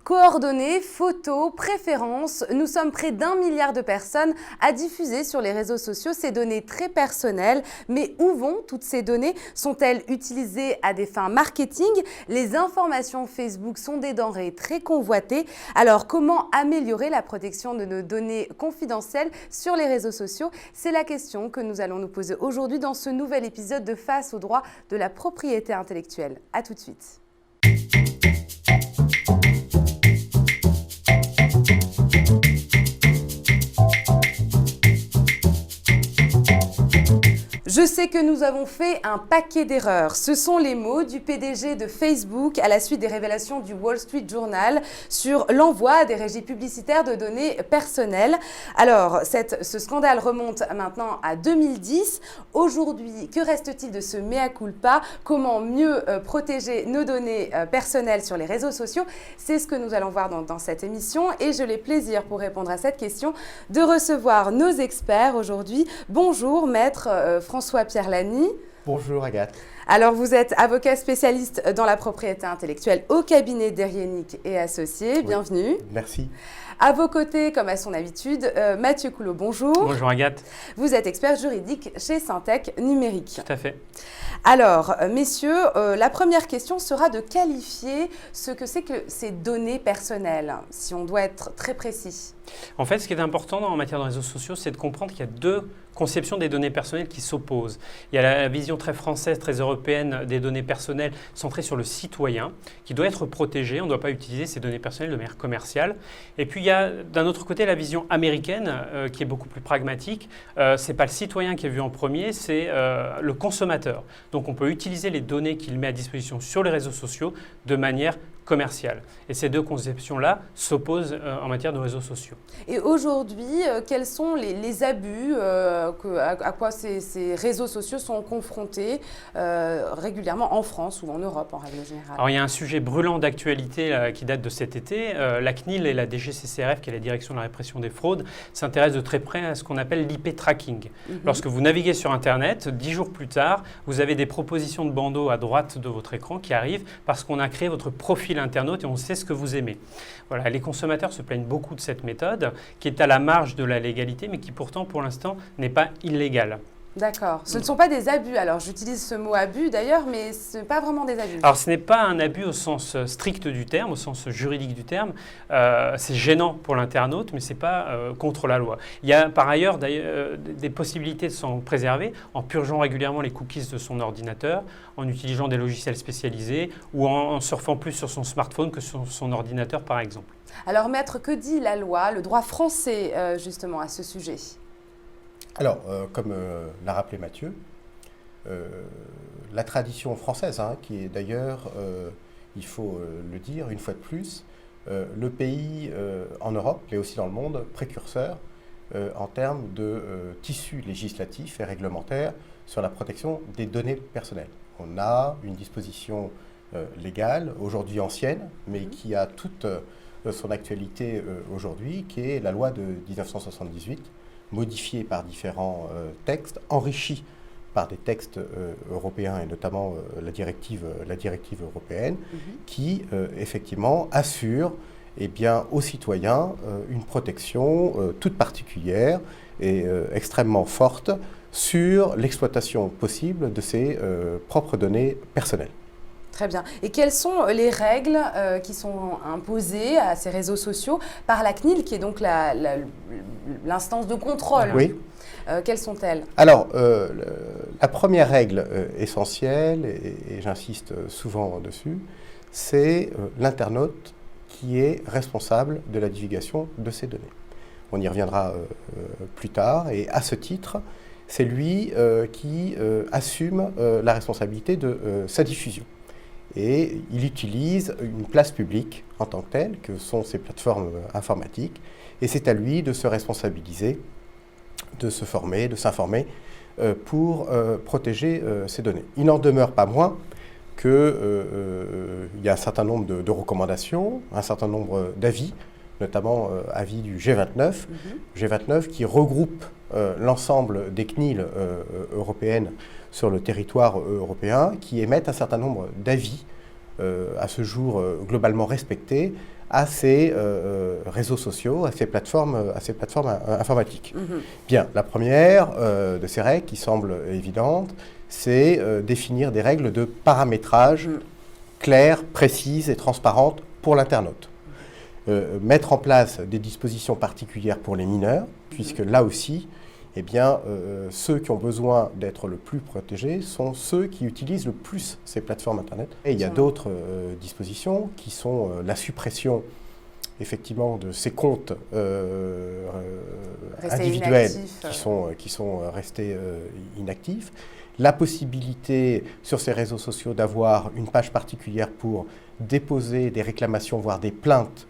Coordonnées, photos, préférences, nous sommes près d'1 milliard de personnes à diffuser sur les réseaux sociaux ces données très personnelles. Mais où vont toutes ces données? Sont-elles utilisées à des fins marketing? Les informations Facebook sont des denrées très convoitées. Alors comment améliorer la protection de nos données confidentielles sur les réseaux sociaux? C'est la question que nous allons nous poser aujourd'hui dans ce nouvel épisode de Face au droit de la propriété intellectuelle. A tout de suite. Je sais que nous avons fait un paquet d'erreurs. Ce sont les mots du PDG de Facebook à la suite des révélations du Wall Street Journal sur l'envoi à des régies publicitaires de données personnelles. Alors, ce scandale remonte maintenant à 2010. Aujourd'hui, que reste-t-il de ce mea culpa? Comment mieux protéger nos données personnelles sur les réseaux sociaux? C'est ce que nous allons voir dans cette émission et j'ai le plaisir, pour répondre à cette question, de recevoir nos experts aujourd'hui. Bonjour, maître François-Pierre Lany. Bonjour Agathe. Alors vous êtes avocat spécialiste dans la propriété intellectuelle au cabinet d'Erienic et Associés. Bienvenue. Oui, merci. À vos côtés, comme à son habitude, Mathieu Coulot, bonjour. Bonjour Agathe. Vous êtes expert juridique chez Syntec Numérique. Tout à fait. Alors, messieurs, la première question sera de qualifier ce que c'est que ces données personnelles, si on doit être très précis. En fait, ce qui est important en matière de réseaux sociaux, c'est de comprendre qu'il y a deux conceptions des données personnelles qui s'opposent. Il y a la vision très française, très européenne des données personnelles centrées sur le citoyen, qui doit être protégé. On ne doit pas utiliser ces données personnelles de manière commerciale. Et puis, il y a d'un autre côté la vision américaine, qui est beaucoup plus pragmatique. Ce n'est pas le citoyen qui est vu en premier, c'est le consommateur. Donc, on peut utiliser les données qu'il met à disposition sur les réseaux sociaux de manière commerciale. Et ces deux conceptions-là s'opposent en matière de réseaux sociaux. Et aujourd'hui, quels sont les abus à quoi ces réseaux sociaux sont confrontés régulièrement en France ou en Europe en règle générale? Alors il y a un sujet brûlant d'actualité qui date de cet été. La CNIL et la DGCCRF, qui est la Direction de la répression des fraudes, s'intéressent de très près à ce qu'on appelle l'IP tracking. Lorsque vous naviguez sur Internet, 10 jours plus tard, vous avez des propositions de bandeaux à droite de votre écran qui arrivent parce qu'on a créé votre profil internaute et on sait ce que vous aimez. Voilà, les consommateurs se plaignent beaucoup de cette méthode qui est à la marge de la légalité mais qui pourtant pour l'instant n'est pas illégale. D'accord. Ce ne sont pas des abus. Alors, j'utilise ce mot abus d'ailleurs, mais ce n'est pas vraiment des abus. Alors, ce n'est pas un abus au sens strict du terme, au sens juridique du terme. C'est gênant pour l'internaute, mais ce n'est pas contre la loi. Il y a par ailleurs des possibilités de s'en préserver en purgeant régulièrement les cookies de son ordinateur, en utilisant des logiciels spécialisés ou en surfant plus sur son smartphone que sur son ordinateur, par exemple. Alors, maître, que dit la loi, le droit français, justement, à ce sujet ? Alors, comme l'a rappelé Mathieu, la tradition française, qui est d'ailleurs, il faut le dire une fois de plus, le pays en Europe, mais aussi dans le monde, précurseur en termes de tissu législatif et réglementaire sur la protection des données personnelles. On a une disposition légale, aujourd'hui ancienne, mais qui a toute son actualité aujourd'hui, qui est la loi de 1978, modifié par différents textes, enrichi par des textes européens et notamment la directive européenne, qui effectivement assure aux citoyens une protection toute particulière et extrêmement forte sur l'exploitation possible de ses propres données personnelles. Très bien. Et quelles sont les règles qui sont imposées à ces réseaux sociaux par la CNIL, qui est donc l'instance de contrôle? Oui. Quelles sont-elles? Alors, la première règle essentielle, et j'insiste souvent dessus, c'est l'internaute qui est responsable de la divulgation de ces données. On y reviendra plus tard, et à ce titre, c'est lui qui assume la responsabilité de sa diffusion. Et il utilise une place publique en tant que telle, que sont ces plateformes informatiques, et c'est à lui de se responsabiliser, de se former, de s'informer pour protéger ces données. Il n'en demeure pas moins qu'il y a un certain nombre de recommandations, un certain nombre d'avis, notamment avis du G29, G29 qui regroupe l'ensemble des CNIL européennes sur le territoire européen, qui émettent un certain nombre d'avis, à ce jour globalement respectés, à ces réseaux sociaux, à ces plateformes informatiques. Bien, la première de ces règles qui semble évidente, c'est définir des règles de paramétrage claires, précises et transparentes pour l'internaute. Mettre en place des dispositions particulières pour les mineurs, puisque là aussi, eh bien, ceux qui ont besoin d'être le plus protégés sont ceux qui utilisent le plus ces plateformes Internet. Et il y a d'autres dispositions qui sont la suppression effectivement de ces comptes individuels qui sont restés inactifs, la possibilité sur ces réseaux sociaux d'avoir une page particulière pour déposer des réclamations, voire des plaintes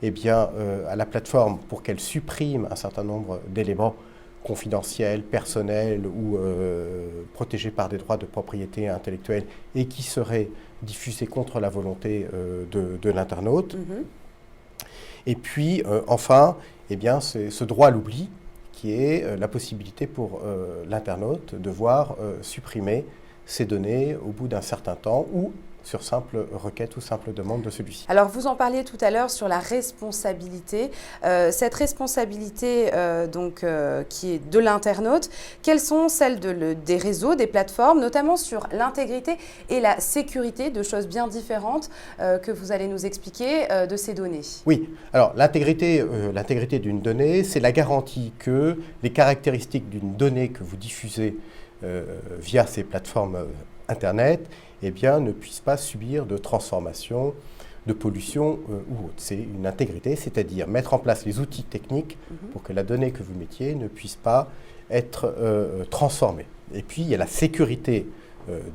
eh bien, à la plateforme pour qu'elle supprime un certain nombre d'éléments confidentiels, personnels ou protégés par des droits de propriété intellectuelle et qui seraient diffusés contre la volonté de l'internaute. Et puis, enfin, eh bien, c'est ce droit à l'oubli qui est la possibilité pour l'internaute de voir supprimer ses données au bout d'un certain temps ou sur simple requête ou simple demande de celui-ci. Alors, vous en parliez tout à l'heure sur la responsabilité. Cette responsabilité qui est de l'internaute, quelles sont celles des réseaux, des plateformes, notamment sur l'intégrité et la sécurité, deux choses bien différentes que vous allez nous expliquer de ces données? Oui, alors l'intégrité d'une donnée, c'est la garantie que les caractéristiques d'une donnée que vous diffusez via ces plateformes Internet eh bien, ne puissent pas subir de transformation, de pollution ou autre. C'est une intégrité, c'est-à-dire mettre en place les outils techniques pour que la donnée que vous mettiez ne puisse pas être transformée. Et puis, il y a la sécurité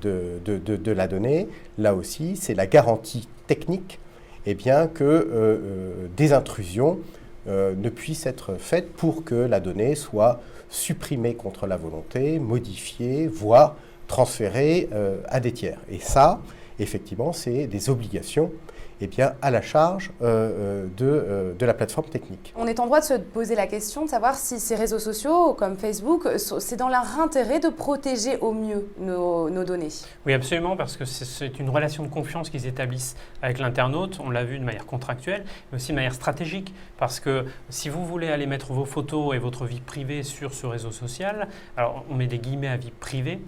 de la donnée. Là aussi, c'est la garantie technique eh bien, que des intrusions ne puissent être faites pour que la donnée soit supprimée contre la volonté, modifiée, voire transférés à des tiers. Et ça, effectivement, c'est des obligations eh bien, à la charge de la plateforme technique. On est en droit de se poser la question de savoir si ces réseaux sociaux, comme Facebook, c'est dans leur intérêt de protéger au mieux nos données. Oui, absolument, parce que c'est une relation de confiance qu'ils établissent avec l'internaute. On l'a vu de manière contractuelle, mais aussi de manière stratégique. Parce que si vous voulez aller mettre vos photos et votre vie privée sur ce réseau social, alors on met des guillemets à vie privée,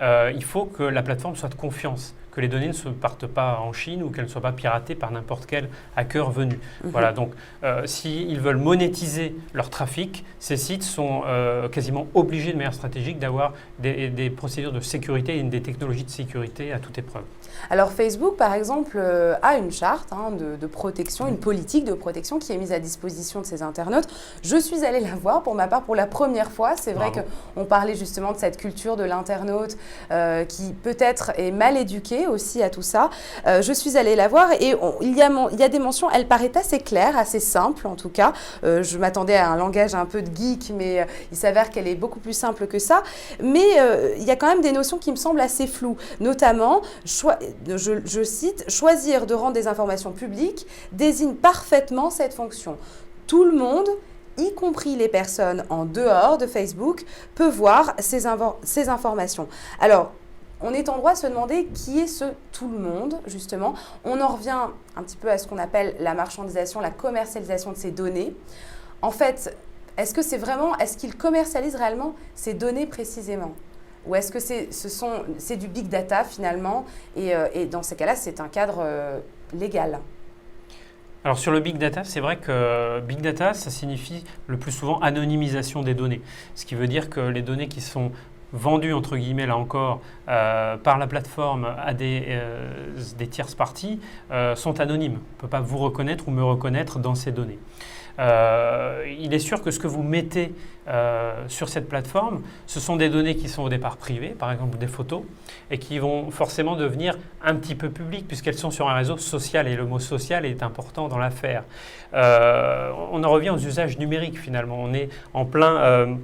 il faut que la plateforme soit de confiance, que les données ne se partent pas en Chine ou qu'elles ne soient pas piratées par n'importe quel hacker venu. Voilà, donc s'ils veulent monétiser leur trafic, ces sites sont quasiment obligés de manière stratégique d'avoir des procédures de sécurité et des technologies de sécurité à toute épreuve. Alors Facebook, par exemple, a une charte de protection, une politique de protection qui est mise à disposition de ses internautes. Je suis allée la voir pour ma part pour la première fois. C'est vrai qu'on parlait justement de cette culture de l'internaute qui peut-être est mal éduquée aussi à tout ça. Je suis allée la voir et il y a des mentions, elle paraît assez claire, assez simple en tout cas. Je m'attendais à un langage un peu de geek, mais il s'avère qu'elle est beaucoup plus simple que ça. Mais il y a quand même des notions qui me semblent assez floues, notamment, je cite, « Choisir de rendre des informations publiques désigne parfaitement cette fonction. Tout le monde, y compris les personnes en dehors de Facebook, peut voir ces informations. » Alors, on est en droit de se demander qui est ce tout le monde, justement. On en revient un petit peu à ce qu'on appelle la marchandisation, la commercialisation de ces données. En fait, est-ce qu'ils commercialisent réellement ces données précisément ? Ou est-ce que c'est du big data finalement et dans ces cas-là, c'est un cadre légal? Alors sur le big data, c'est vrai que big data, ça signifie le plus souvent anonymisation des données. Ce qui veut dire que les données qui sont vendues, entre guillemets, là encore, par la plateforme à des tierces parties sont anonymes. On ne peut pas vous reconnaître ou me reconnaître dans ces données. Il est sûr que ce que vous mettez sur cette plateforme, ce sont des données qui sont au départ privées, par exemple des photos, et qui vont forcément devenir un petit peu publiques puisqu'elles sont sur un réseau social, et le mot social est important dans l'affaire. On en revient aux usages numériques finalement, on est en plein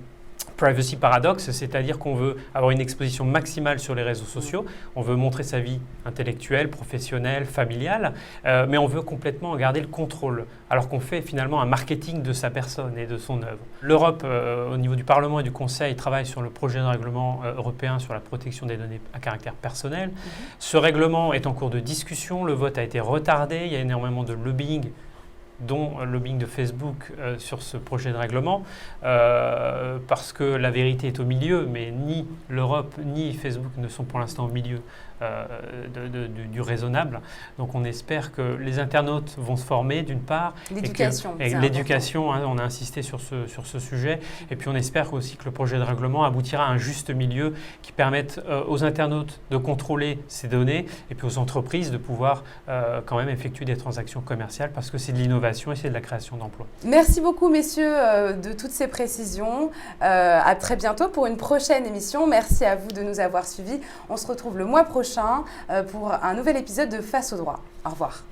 privacy paradoxe, c'est-à-dire qu'on veut avoir une exposition maximale sur les réseaux sociaux, on veut montrer sa vie intellectuelle, professionnelle, familiale, mais on veut complètement en garder le contrôle, alors qu'on fait finalement un marketing de sa personne et de son œuvre. L'Europe, au niveau du Parlement et du Conseil, travaille sur le projet de règlement européen sur la protection des données à caractère personnel. Ce règlement est en cours de discussion, le vote a été retardé, il y a énormément de lobbying dont le lobbying de Facebook sur ce projet de règlement, parce que la vérité est au milieu, mais ni l'Europe ni Facebook ne sont pour l'instant au milieu du raisonnable. Donc on espère que les internautes vont se former d'une part. L'éducation. L'éducation, hein, on a insisté sur ce sujet. Et puis on espère aussi que le projet de règlement aboutira à un juste milieu qui permette aux internautes de contrôler ces données et puis aux entreprises de pouvoir quand même effectuer des transactions commerciales parce que c'est de l'innovation et c'est de la création d'emplois. Merci beaucoup messieurs de toutes ces précisions. À très bientôt pour une prochaine émission. Merci à vous de nous avoir suivis. On se retrouve le mois prochain pour un nouvel épisode de Face au droit. Au revoir.